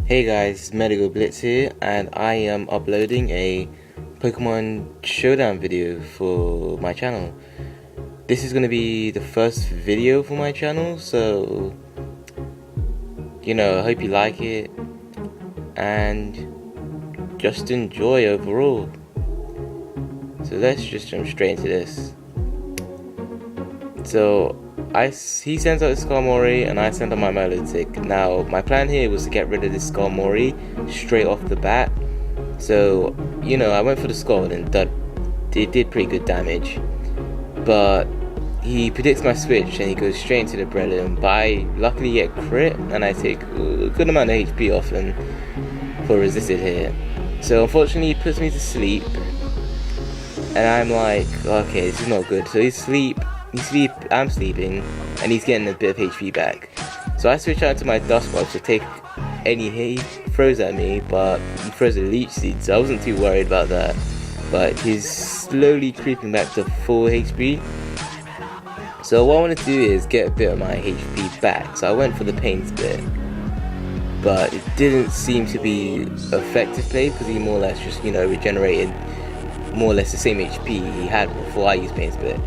Hey guys, Medical Blitz here, and I am uploading a Pokemon Showdown video for my channel. This is going to be the first video for my channel, so I hope you like it and just enjoy overall. So let's just jump straight into this. So he sends out his Skarmory and I send out my Milotic. Now my plan here was to get rid of this Skarmory straight off the bat. So I went for the Scald and it did pretty good damage. But he predicts my switch and he goes straight into the Breloom. But I luckily get crit and I take a good amount of HP off him for resisted here. So unfortunately he puts me to sleep. And I'm like, okay, this is not good. So I'm sleeping, and he's getting a bit of HP back. So I switch out to my Dusclops to take any hit he throws at me, but he throws a Leech Seed, so I wasn't too worried about that. But he's slowly creeping back to full HP. So what I want to do is get a bit of my HP back. So I went for the Pain Split, but it didn't seem to be effective play because he more or less just regenerated more or less the same HP he had before I used Pain Split.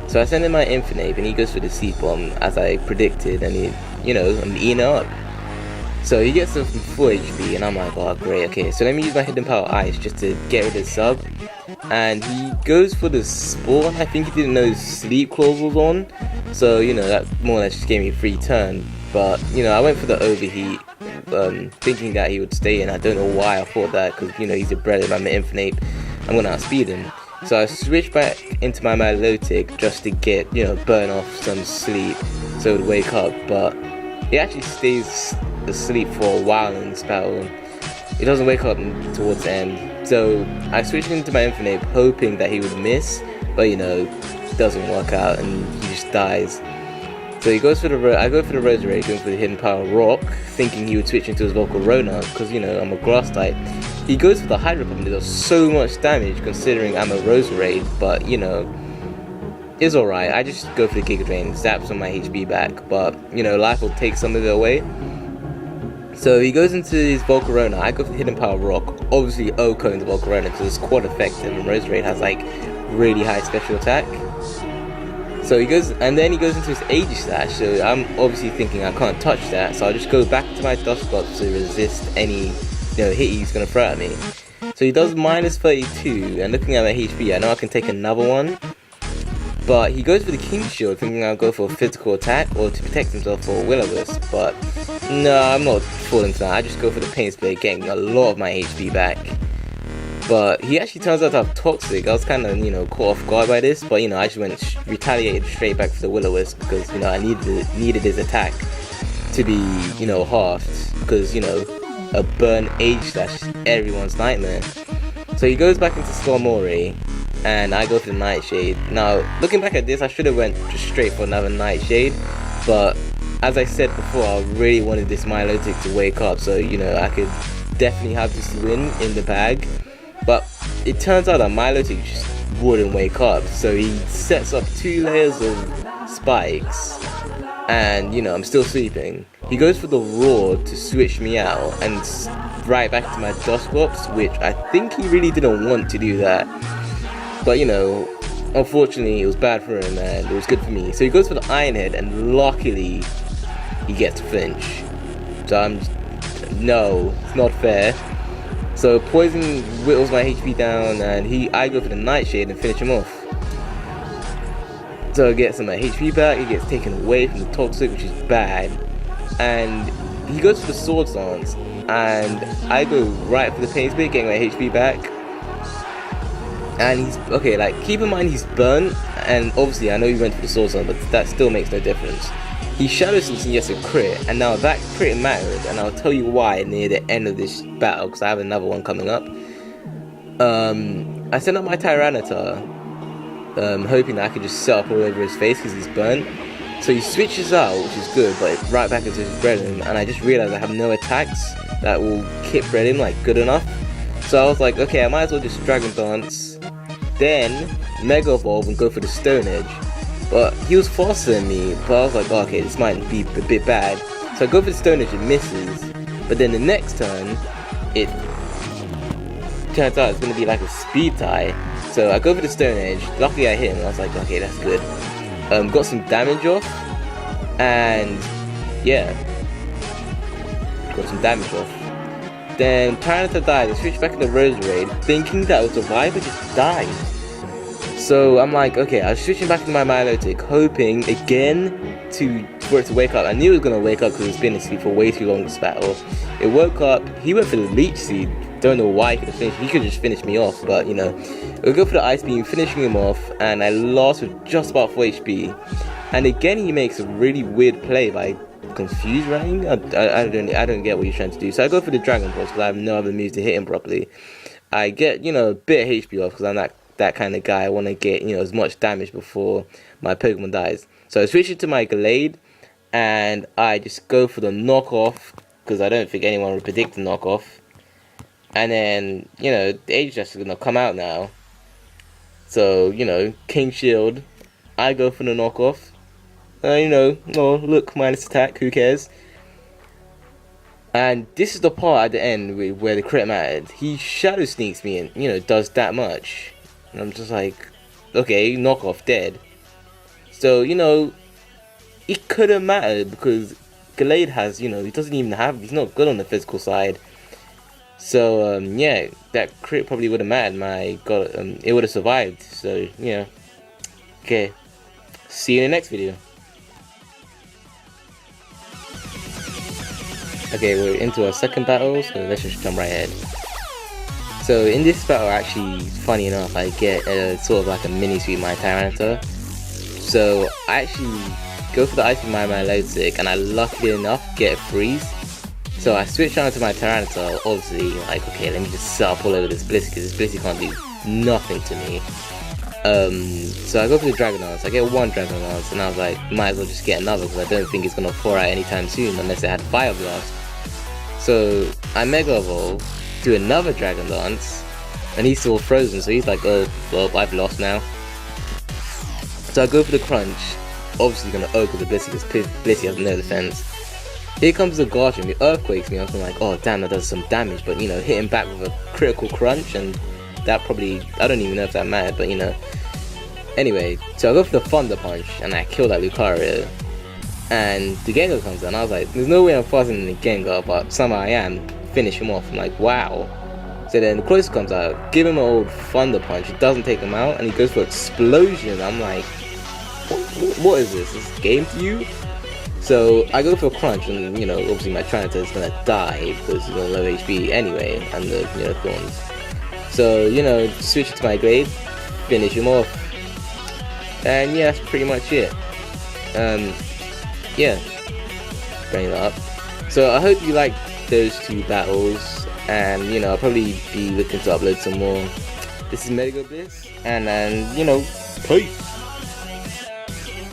So I send him my Infinite and he goes for the Seed Bomb as I predicted, and I'm eating it up. So he gets some full HP and I'm like, oh great, okay, so let me use my Hidden Power Ice just to get rid of the sub. And he goes for the Spawn. I think he didn't know Sleep Clause was on, so that more or less just gave me a free turn. But I went for the Overheat, thinking that he would stay in. I don't know why I thought that, because he's a Breloom, I'm an Infinite, I'm gonna outspeed him. So I switched back into my Milotic just to get, burn off some sleep so it would wake up. But he actually stays asleep for a while in this battle. He doesn't wake up towards the end. So I switched into my Infinite hoping that he would miss, but it doesn't work out and he just dies. So he goes for I go for the Roserade, going for the Hidden Power Rock, thinking he would switch into his Volcarona because I'm a Grass type. He goes for the Hydro Pump and does so much damage considering I'm a Roserade, but it's alright. I just go for the Giga Drain, zaps on my HP back, but life will take some of it away. So he goes into his Volcarona, I go for the Hidden Power Rock, obviously O-Cone the Volcarona because it's quite effective and Roserade has like really high special attack. So he goes, and then he goes into his Aegislash, so I'm obviously thinking I can't touch that, so I'll just go back to my Dusclops to resist any hit he's gonna throw at me. So he does minus 32, and looking at my HP, I know I can take another one. But he goes for the King Shield, thinking I'll go for a physical attack or to protect himself for Will-O-Wisp. But no, I'm not falling for that. I just go for the Pain Split, getting a lot of my HP back. But he actually turns out to have Toxic. I was kind of caught off guard by this, but I just retaliated straight back for the Will-O-Wisp because I needed his attack to be halved because a burn Aegislash, everyone's nightmare. So he goes back into Skarmory and I go for the Nightshade. Now looking back at this, I should have went just straight for another Nightshade, but as I said before, I really wanted this Milotic to wake up, so I could definitely have this win in the bag. But it turns out that Milotic just wouldn't wake up, so he sets up 2 layers of spikes and I'm still sleeping. He goes for the Roar to switch me out and right back to my Dusclops, which I think he really didn't want to do that. But unfortunately it was bad for him and it was good for me. So he goes for the Iron Head and luckily he gets to flinch. So no, it's not fair. So Poison whittles my HP down and I go for the Nightshade and finish him off. So he gets some HP back, he gets taken away from the Toxic, which is bad. And he goes for the Sword Dance and I go right for the Pain Split, getting my HP back. And he's okay, keep in mind he's burnt, and obviously I know he went for the Sword Dance, but that still makes no difference. He Shadow Sneaks and gets a crit, and now that crit mattered, and I'll tell you why near the end of this battle because I have another one coming up. I sent up my Tyranitar, hoping that I could just set up all over his face because he's burnt. So he switches out, which is good, but right back into his Breloom, and I just realized I have no attacks that will keep Breloom good enough. So I was like, okay, I might as well just Dragon Dance, then Mega Evolve and go for the Stone Edge. But he was faster than me, but I was like, oh, okay, this might be a bit bad. So I go for the Stone Edge and misses. But then the next turn, it turns out it's going to be like a speed tie. So I go for the Stone Edge. Luckily I hit him. I was like, okay, that's good. Got some damage off. And yeah, got some damage off. Then Tyranitar died. I switched back to the Rose Raid, thinking that it would survive, but just died. So I'm like, okay, I was switching back to my Milotic, hoping again for it to wake up. I knew it was gonna wake up because it's been asleep for way too long this battle. It woke up. He went for the Leech Seed. Don't know why he could have finished. He could just finish me off, but you know, we'll go for the Ice Beam, finishing him off, and I lost with just about 4 HP. And again, he makes a really weird play by Confuse running. I don't get what he's trying to do. So I go for the Dragon Pulse because I have no other moves to hit him properly. I get, you know, a bit of HP off because I'm that kind of guy. I want to get, you know, as much damage before my Pokemon dies. So I switch it to my Glade, and I just go for the knockoff because I don't think anyone would predict the knockoff. And then, you know, the Aegislash is gonna come out now. So, you know, King Shield. I go for the knockoff. You know, oh look, minus attack, who cares? And this is the part at the end where the crit mattered. He Shadow Sneaks me and, you know, does that much. And I'm just like, okay, knockoff, dead. So, you know, it could have mattered because Glade has, you know, he's not good on the physical side. So, yeah, that crit probably would have mattered. It would have survived. So, yeah. Okay. See you in the next video. Okay, we're into our second battle, so let's just jump right ahead. So in this battle, actually, funny enough, I get sort of like a mini sweep my Tyranitar. So I actually go for the Ice Beam my Milotic, and I luckily enough get a freeze. So I switch on to my Tyranitar, obviously, like, okay, let me just set up all over this Blissey, because this Blissey can't do nothing to me. So I go for the Dragon Lance. I get one Dragon Lance, and I was like, might as well just get another, because I don't think it's going to fall out anytime soon, unless it had Fire Blast. So I Mega Evolve, do another Dragon Lance, and he's still frozen, so he's like, oh, well, I've lost now. So I go for the Crunch, obviously going to Ogre the Blissey, because Blissey has no defense. Here comes the Guardian, it Earthquakes me, I was like, oh damn, that does some damage, but you know, hitting back with a critical Crunch, and that probably, I don't even know if that mattered, but you know. Anyway, so I go for the Thunder Punch, and I kill that Lucario. And the Gengar comes down, I was like, there's no way I'm faster than the Gengar, but somehow I am. Finish him off, I'm like, wow. So then the Cloyster comes out, give him an old Thunder Punch, it doesn't take him out, and he goes for Explosion. I'm like, what is this? Is this game to you? So I go for a Crunch, and you know, obviously my Tyranitar is gonna die because he's on low HP anyway, and the, you know, Thorns. So, you know, switch it to my Glade, finish him off. And yeah, that's pretty much it. Yeah, bring that up. So I hope you liked those two battles, and you know, I'll probably be looking to upload some more. This is Medigo Bliss, and you know, peace.